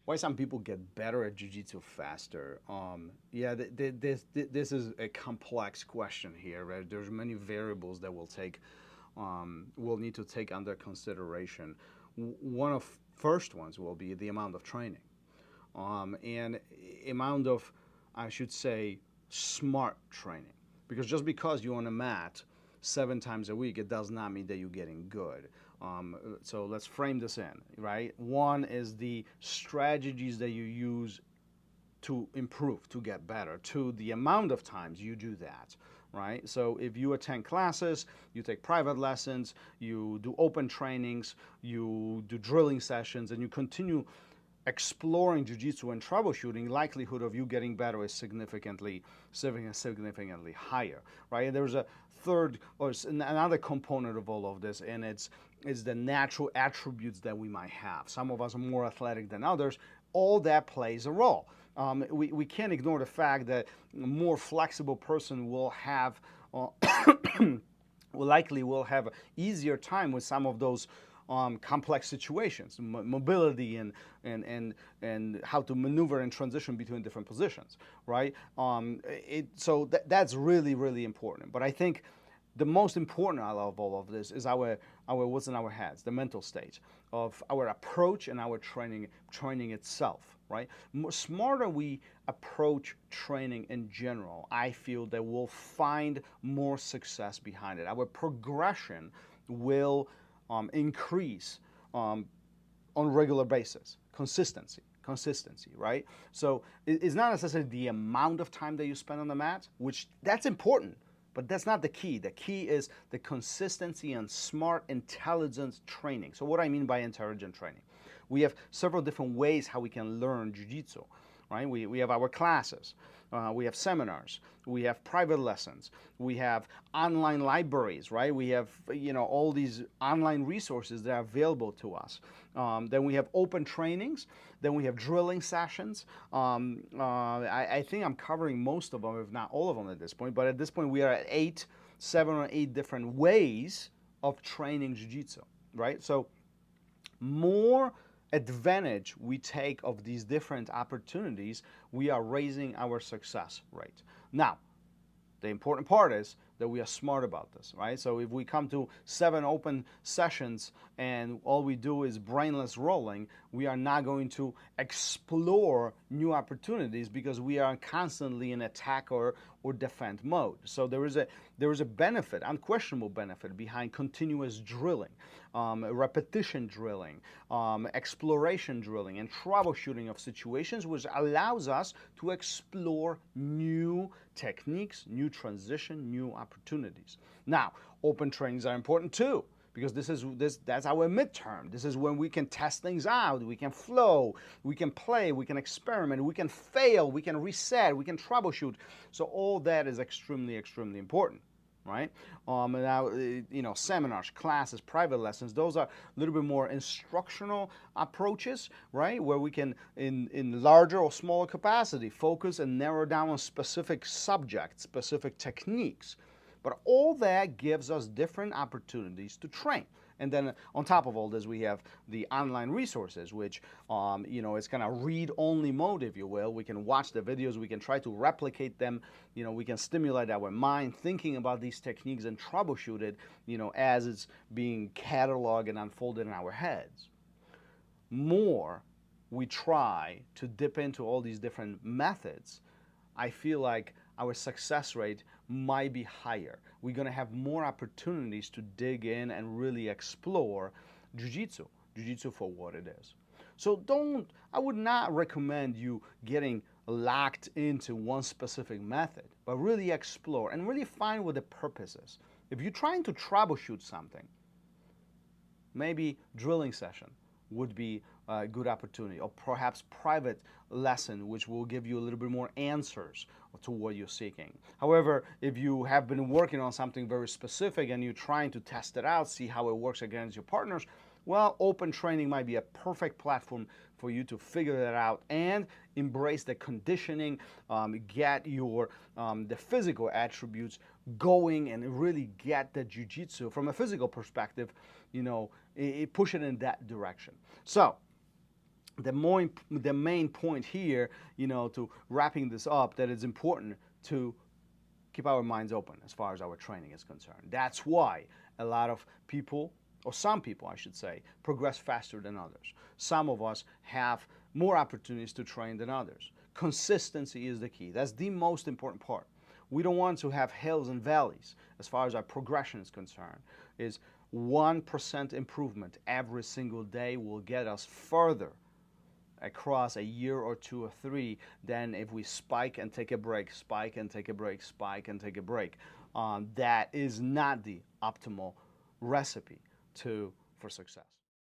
why some people get better at jiu-jitsu faster. This is a complex question here, right? There's many variables that we'll need to take under consideration. One of first ones will be the amount of training, and amount of, I should say, smart training. Because just because you're on a mat 7 times a week, it does not mean that you're getting good. So let's frame this in, right? One is the strategies that you use to improve, to get better. Two, the amount of times you do that, right? So if you attend classes, you take private lessons, you do open trainings, you do drilling sessions, and you continue exploring jiu-jitsu and troubleshooting, likelihood of you getting better is significantly higher, right? And there's a third, or another component of all of this, and it's the natural attributes that we might have. Some of us are more athletic than others. All that plays a role. We can't ignore the fact that a more flexible person will have, likely will have an easier time with some of those complex situations, mobility and how to maneuver and transition between different positions, right? So that's really, really important. But I think the most important out of all of this is our what's in our heads, the mental state of our approach and our training itself, right? Smarter we approach training in general, I feel that we'll find more success behind it. Our progression will increase on a regular basis. Consistency, right? So it's not necessarily the amount of time that you spend on the mat, which that's important, but that's not the key. The key is the consistency and smart, intelligent training. So what I mean by intelligent training, we have several different ways how we can learn jiu-jitsu, right? We have our classes, we have seminars, we have private lessons, we have online libraries, right? We have, all these online resources that are available to us. Then we have open trainings, then we have drilling sessions. I think I'm covering most of them, if not all of them at this point, but at this point we are at 7 or 8 different ways of training jiu-jitsu, right? So more advantage we take of these different opportunities, we are raising our success rate. Now, the important part is that we are smart about this, right? So if we come to 7 open sessions and all we do is brainless rolling, we are not going to explore new opportunities because we are constantly in attack or defend mode. So there is a benefit, unquestionable benefit behind continuous drilling, repetition drilling, exploration drilling, and troubleshooting of situations, which allows us to explore new techniques, new transition, new opportunities. Now, open trainings are important too, because that's our midterm. This is when we can test things out, we can flow, we can play, we can experiment, we can fail, we can reset, we can troubleshoot. So all that is extremely, extremely important, right? Now, seminars, classes, private lessons, those are a little bit more instructional approaches, right? Where we can, in larger or smaller capacity, focus and narrow down on specific subjects, specific techniques. But all that gives us different opportunities to train. And then on top of all this, we have the online resources, which, it's kind of read-only mode, if you will. We can watch the videos, we can try to replicate them, we can stimulate our mind thinking about these techniques and troubleshoot it, as it's being cataloged and unfolded in our heads. More we try to dip into all these different methods, I feel like our success rate might be higher. We're going to have more opportunities to dig in and really explore jiu-jitsu for what it is. So I would not recommend you getting locked into one specific method, but really explore and really find what the purpose is. If you're trying to troubleshoot something, maybe drilling session would be a good opportunity, or perhaps private lesson, which will give you a little bit more answers to what you're seeking. However, if you have been working on something very specific and you're trying to test it out, see how it works against your partners, well, open training might be a perfect platform for you to figure that out and embrace the conditioning, get your the physical attributes going, and really get the jiu-jitsu from a physical perspective, push it in that direction. So the main point here, to wrapping this up, that it's important to keep our minds open as far as our training is concerned. That's why a lot of people, or some people, I should say, progress faster than others. Some of us have more opportunities to train than others. Consistency is the key. That's the most important part. We don't want to have hills and valleys as far as our progression is concerned. Is 1% improvement every single day will get us further across a year or two or three than if we spike and take a break, spike and take a break, spike and take a break. That is not the optimal recipe for success.